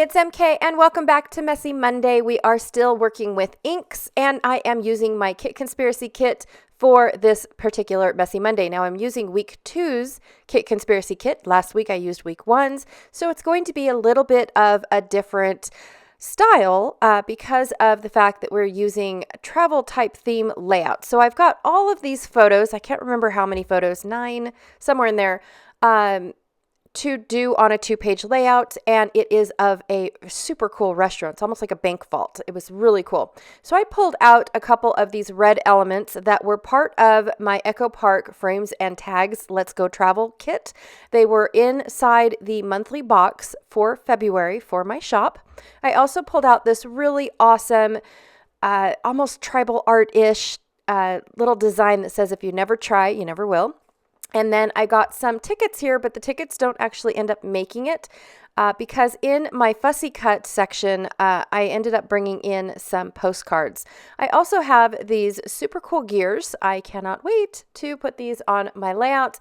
it's MK and welcome back to Messy Monday. We are still working with inks and I am using my Kit Conspiracy kit for this particular Messy Monday. Now I'm using week 2's Kit Conspiracy kit. Last week I used week 1's, so it's going to be a little bit of a different style because of the fact that we're using travel type theme layout. So I've got all of these photos. I can't remember how many photos, 9, somewhere in there. To do on a 2-page layout, and it is of a super cool restaurant. It's almost like a bank vault. It was really cool. So I pulled out a couple of these red elements that were part of my Echo Park Frames and Tags Let's Go Travel kit. They were inside the monthly box for February for my shop. I also pulled out this really awesome, almost tribal art-ish little design that says, if you never try, you never will. And then I got some tickets here, but the tickets don't actually end up making it because in my fussy cut section, I ended up bringing in some postcards. I also have these super cool gears. I cannot wait to put these on my layout.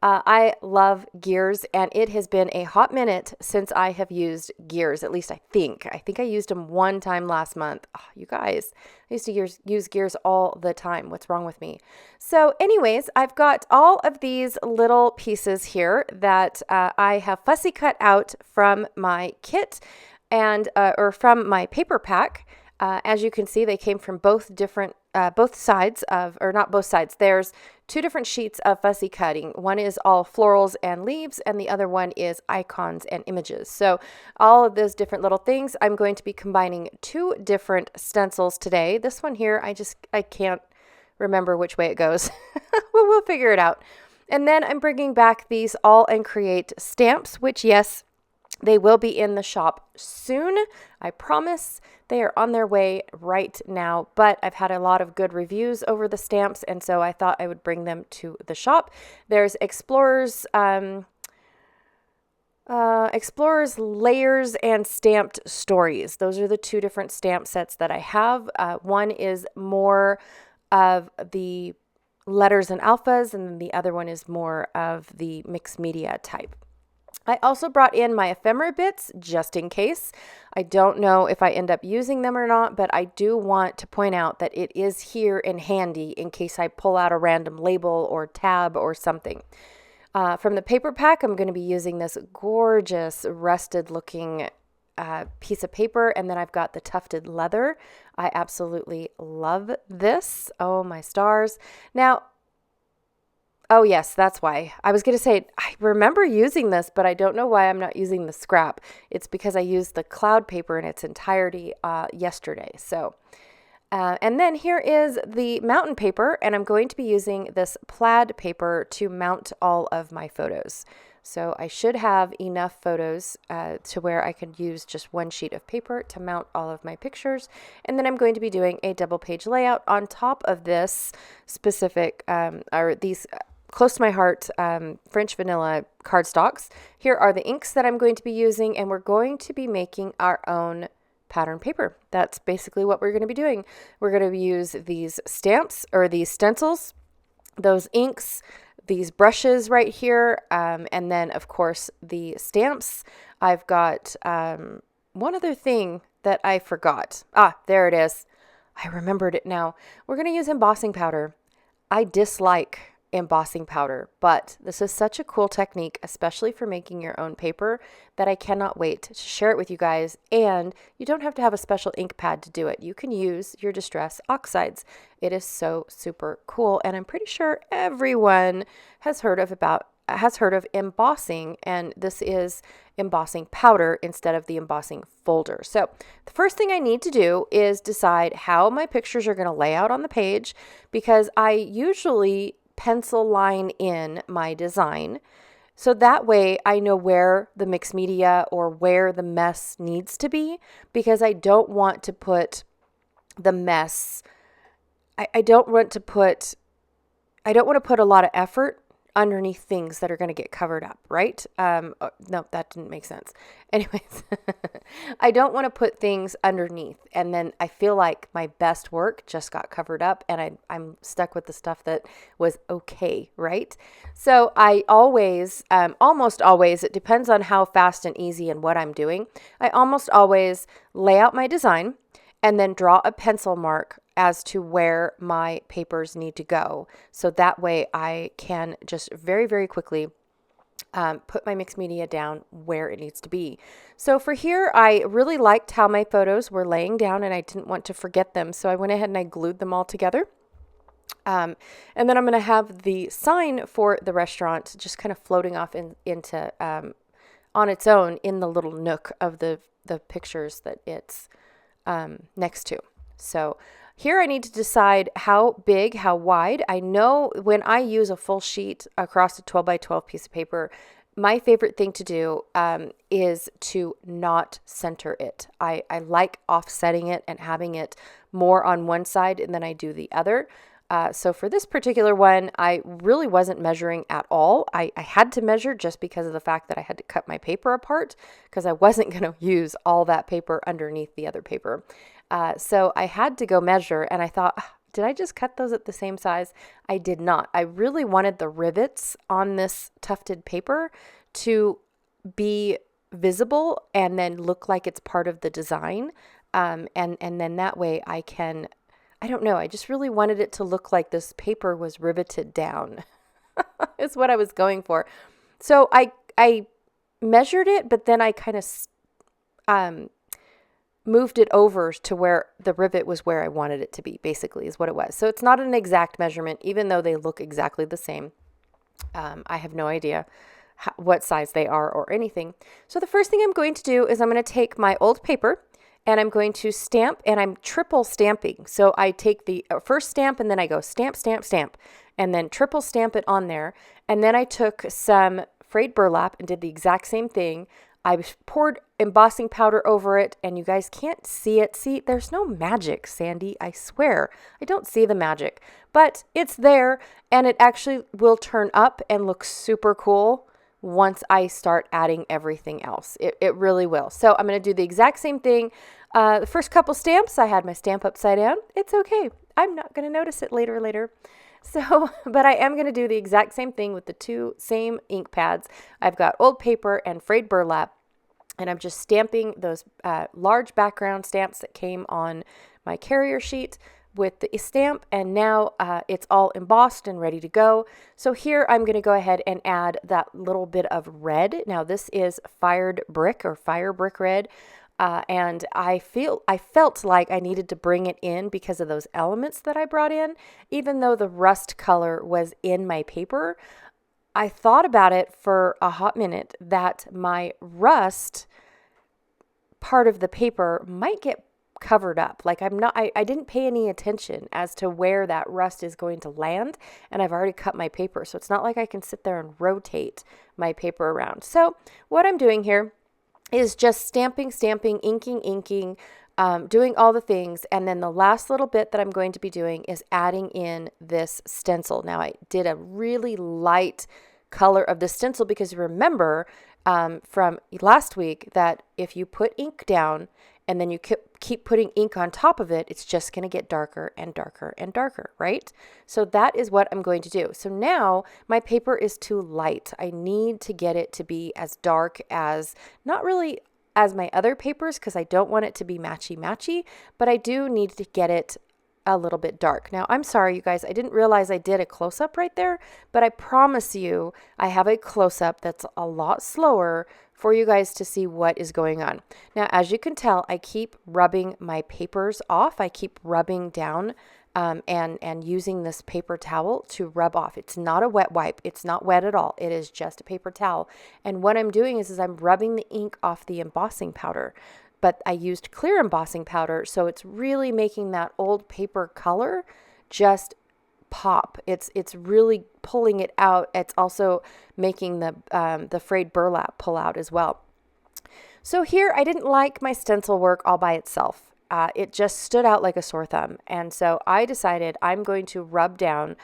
I love gears, and it has been a hot minute since I have used gears. At least I think I used them one time last month. Oh, you guys, I used to use gears all the time. What's wrong with me? So anyways, I've got all of these little pieces here that I have fussy cut out from my kit and or from my paper pack. As you can see, they came from both sides of, or not both sides. There's 2 different sheets of fussy cutting. One is all florals and leaves, and the other one is icons and images. So all of those different little things, I'm going to be combining 2 different stencils today. This one here, I can't remember which way it goes. We'll figure it out. And then I'm bringing back these All and Create stamps, which yes, they will be in the shop soon. I promise. They are on their way right now, but I've had a lot of good reviews over the stamps, and so I thought I would bring them to the shop. There's Explorers Layers and Stamped Stories. Those are the 2 different stamp sets that I have. One is more of the letters and alphas, and then the other one is more of the mixed media type. I also brought in my ephemera bits just in case. I don't know if I end up using them or not, but I do want to point out that it is here and handy in case I pull out a random label or tab or something. From the paper pack, I'm going to be using this gorgeous rusted looking piece of paper, and then I've got the tufted leather. I absolutely love this. Oh my stars. Now, oh, yes, that's why. I was going to say, I remember using this, but I don't know why I'm not using the scrap. It's because I used the cloud paper in its entirety yesterday. So, and then here is the mountain paper, and I'm going to be using this plaid paper to mount all of my photos. So I should have enough photos to where I could use just 1 sheet of paper to mount all of my pictures. And then I'm going to be doing a double page layout on top of this specific, or these close to my heart French vanilla cardstocks. Here are the inks that I'm going to be using, and we're going to be making our own pattern paper. That's basically what we're going to be doing. We're going to use these stamps or these stencils, those inks, these brushes right here, and then of course the stamps. I've got one other thing that I forgot. There it is. I remembered it now. We're going to use embossing powder. I dislike embossing powder, but this is such a cool technique, especially for making your own paper, that I cannot wait to share it with you guys. And you don't have to have a special ink pad to do it. You can use your Distress oxides. It is so super cool, and I'm pretty sure everyone has heard of embossing, and this is embossing powder instead of the embossing folder. So the first thing I need to do is decide how my pictures are going to lay out on the page, because I usually pencil line in my design. So that way I know where the mixed media or where the mess needs to be, because I don't want to put the mess, I don't want to put a lot of effort underneath things that are going to get covered up, right? No, that didn't make sense. Anyways, I don't want to put things underneath. And then I feel like my best work just got covered up and I'm stuck with the stuff that was okay, right? So I always, almost always, it depends on how fast and easy and what I'm doing. I almost always lay out my design and then draw a pencil mark as to where my papers need to go. So that way I can just very, very quickly put my mixed media down where it needs to be. So for here, I really liked how my photos were laying down and I didn't want to forget them. So I went ahead and I glued them all together. And then I'm going to have the sign for the restaurant just kind of floating off into on its own in the little nook of the pictures that it's next to. So here I need to decide how big, how wide. I know when I use a full sheet across a 12 by 12 piece of paper, my favorite thing to do is to not center it. I like offsetting it and having it more on one side and then I do the other. So for this particular one, I really wasn't measuring at all. I had to measure just because of the fact that I had to cut my paper apart because I wasn't going to use all that paper underneath the other paper. So I had to go measure and I thought, did I just cut those at the same size? I did not. I really wanted the rivets on this tufted paper to be visible and then look like it's part of the design. And then that way I don't know, I just really wanted it to look like this paper was riveted down. Is what I was going for. So I measured it, but then I kind of moved it over to where the rivet was where I wanted it to be, basically, is what it was. So it's not an exact measurement, even though they look exactly the same. I have no idea what size they are or anything. So the first thing I'm going to do is I'm going to take my old paper and I'm going to stamp, and I'm triple stamping. So I take the first stamp and then I go stamp, stamp, stamp, and then triple stamp it on there. And then I took some frayed burlap and did the exact same thing. I poured embossing powder over it, and you guys can't see it. See, there's no magic, Sandy. I swear. I don't see the magic, but it's there, and it actually will turn up and look super cool once I start adding everything else. It really will. So I'm going to do the exact same thing. The first couple stamps, I had my stamp upside down. It's okay. I'm not going to notice it later. So, but I am going to do the exact same thing with the two same ink pads. I've got old paper and frayed burlap, and I'm just stamping those large background stamps that came on my carrier sheet with the stamp, and now it's all embossed and ready to go. So here I'm going to go ahead and add that little bit of red. Now this is fired brick or fire brick red. And I felt like I needed to bring it in because of those elements that I brought in. Even though the rust color was in my paper, I thought about it for a hot minute that my rust part of the paper might get covered up. Like I didn't pay any attention as to where that rust is going to land, and I've already cut my paper. So it's not like I can sit there and rotate my paper around. So what I'm doing here is just stamping, inking, doing all the things. And then the last little bit that I'm going to be doing is adding in this stencil. Now I did a really light color of the stencil because remember from last week that if you put ink down and then you keep putting ink on top of it, it's just going to get darker and darker and darker, right? So that is what I'm going to do. So now my paper is too light. I need to get it to be as dark as, not really as my other papers because I don't want it to be matchy, but I do need to get it a little bit dark. Now, I'm sorry, you guys, I didn't realize I did a close-up right there, but I promise you I have a close-up that's a lot slower for you guys to see what is going on. Now, as you can tell, I keep rubbing my papers off. I keep rubbing down and using this paper towel to rub off. It's not a wet wipe. It's not wet at all. It is just a paper towel. And what I'm doing is I'm rubbing the ink off the embossing powder. But I used clear embossing powder, so it's really making that old paper color just pop. It's really pulling it out. It's also making the frayed burlap pull out as well. So here I didn't like my stencil work all by itself. It just stood out like a sore thumb. And so I decided I'm going to rub down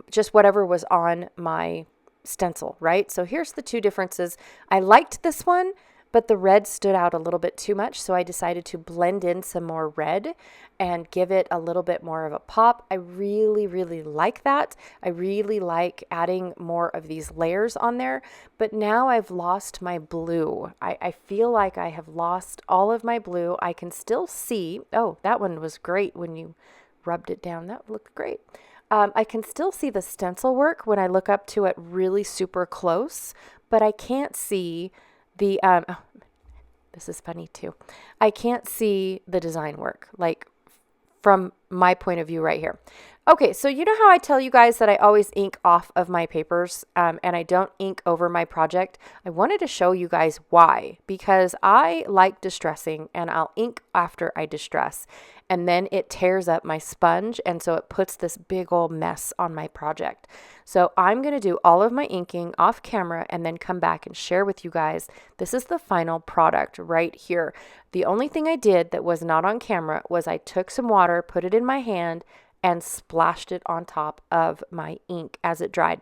just whatever was on my stencil, right? So here's the two differences. I liked this one, but the red stood out a little bit too much, so I decided to blend in some more red and give it a little bit more of a pop. I really, really like that. I really like adding more of these layers on there, but now I've lost my blue. I feel like I have lost all of my blue. I can still see, oh, that one was great when you rubbed it down. That looked great. I can still see the stencil work when I look up to it really super close, but I can't see the, oh, this is funny too. I can't see the design work, like from my point of view right here. Okay, so you know how I tell you guys that I always ink off of my papers and I don't ink over my project? I wanted to show you guys why, because I like distressing and I'll ink after I distress. And then it tears up my sponge, and so it puts this big old mess on my project. So I'm going to do all of my inking off camera and then come back and share with you guys. This is the final product right here. The only thing I did that was not on camera was I took some water, put it in my hand, and splashed it on top of my ink as it dried.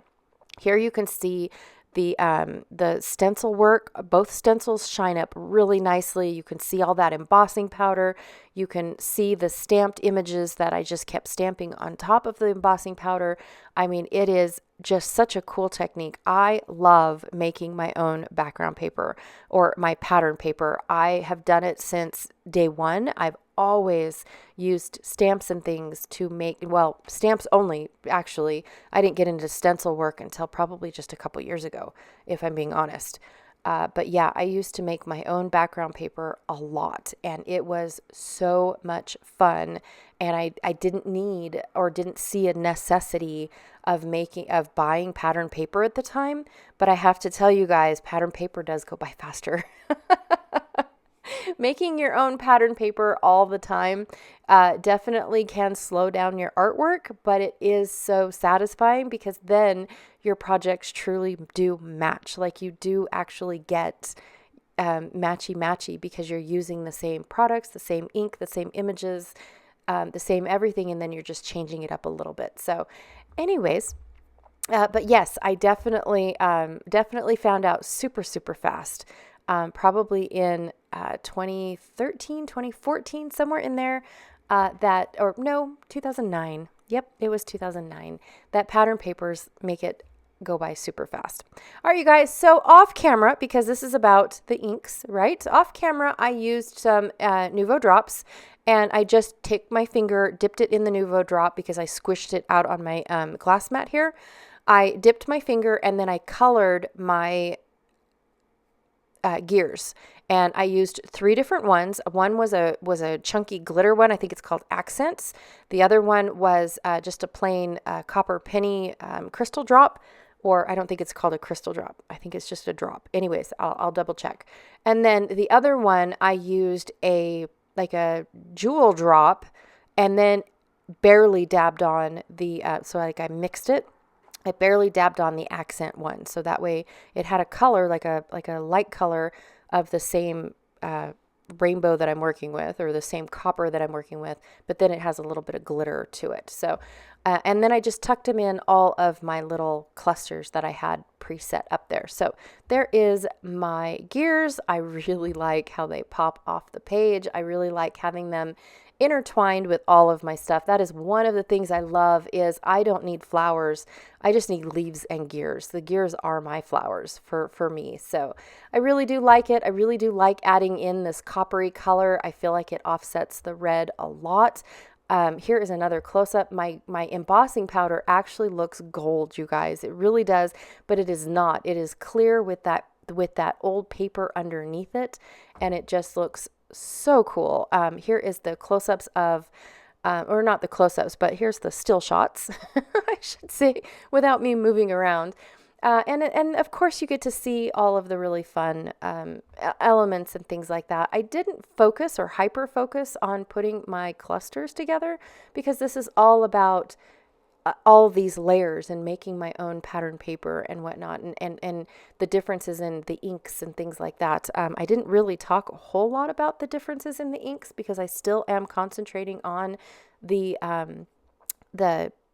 Here you can see the stencil work. Both stencils shine up really nicely. You can see all that embossing powder. You can see the stamped images that I just kept stamping on top of the embossing powder. I mean, it is just such a cool technique. I love making my own background paper or my pattern paper. I have done it since day one. I've always used stamps and things to make, well, stamps only, actually. I didn't get into stencil work until probably just a couple years ago, if I'm being honest. But yeah, I used to make my own background paper a lot, and it was so much fun. And I didn't need or didn't see a necessity of buying pattern paper at the time. But I have to tell you guys, pattern paper does go by faster. Making your own pattern paper all the time definitely can slow down your artwork, but it is so satisfying because then your projects truly do match. Like you do actually get matchy because you're using the same products, the same ink, the same images, the same everything, and then you're just changing it up a little bit. So anyways, but yes, I definitely found out super fast. Probably in 2013, 2014, somewhere in there, 2009. Yep, it was 2009. That pattern papers make it go by super fast. All right, you guys, so off camera, because this is about the inks, right? Off camera, I used some Nuvo drops, and I just took my finger, dipped it in the Nuvo drop because I squished it out on my glass mat here. I dipped my finger, and then I colored my gears, and I used 3 different ones. One was a chunky glitter one. I think it's called Accents. The other one was just a plain copper penny crystal drop, or I don't think it's called a crystal drop. I think it's just a drop. Anyways, I'll double check. And then the other one I used a jewel drop, and then barely dabbed on the so like I mixed it. I barely dabbed on the accent one, so that way it had a color like a light color of the same rainbow that I'm working with, or the same copper that I'm working with, but then it has a little bit of glitter to it. So, and then I just tucked them in all of my little clusters that I had preset up there. So there is my gears. I really like how they pop off the page. I really like having them intertwined with all of my stuff. That is one of the things I love. Is I don't need flowers. I just need leaves and gears. The gears are my flowers for me. So I really do like it. I really do like adding in this coppery color. I feel like it offsets the red a lot. Here is another close-up. My embossing powder actually looks gold, you guys. It really does, but it is not. It is clear with that old paper underneath it, and it just looks so cool. Here is the close-ups of, or not the close-ups, but here's the still shots, I should say, without me moving around. And of course you get to see all of the really fun elements and things like that. I didn't focus or hyper focus on putting my clusters together because this is all about all these layers and making my own pattern paper and whatnot, and the differences in the inks and things like that. I didn't really talk a whole lot about the differences in the inks because I still am concentrating on the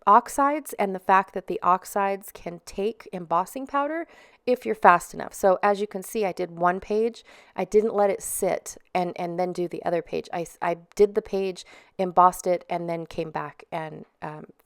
oxides and the fact that the oxides can take embossing powder if you're fast enough. So as you can see, I did one page. I didn't let it sit and then do the other page. I did the page, embossed it, and then came back and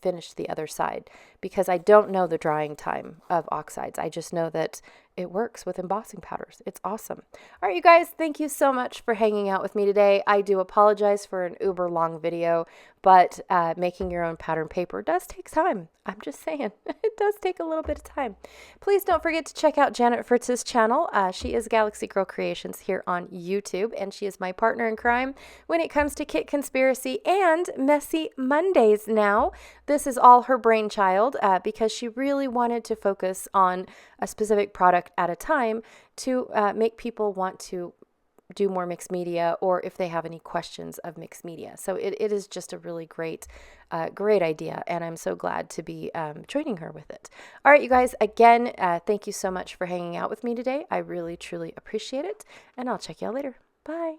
finished the other side because I don't know the drying time of oxides. I just know that it works with embossing powders. It's awesome. All right, you guys, thank you so much for hanging out with me today. I do apologize for an uber long video, but making your own pattern paper does take time. I'm just saying, it does take a little bit of time. Please don't forget to check out Janet Fritz's channel. She is Galaxy Girl Creations here on YouTube, and she is my partner in crime when it comes to Kit Conspiracy and Messy Mondays now. This is all her brainchild because she really wanted to focus on a specific product at a time to make people want to do more mixed media, or if they have any questions of mixed media. So it is just a really great idea, and I'm so glad to be joining her with it. All right, you guys, again, thank you so much for hanging out with me today. I really, truly appreciate it, and I'll check y'all later. Bye.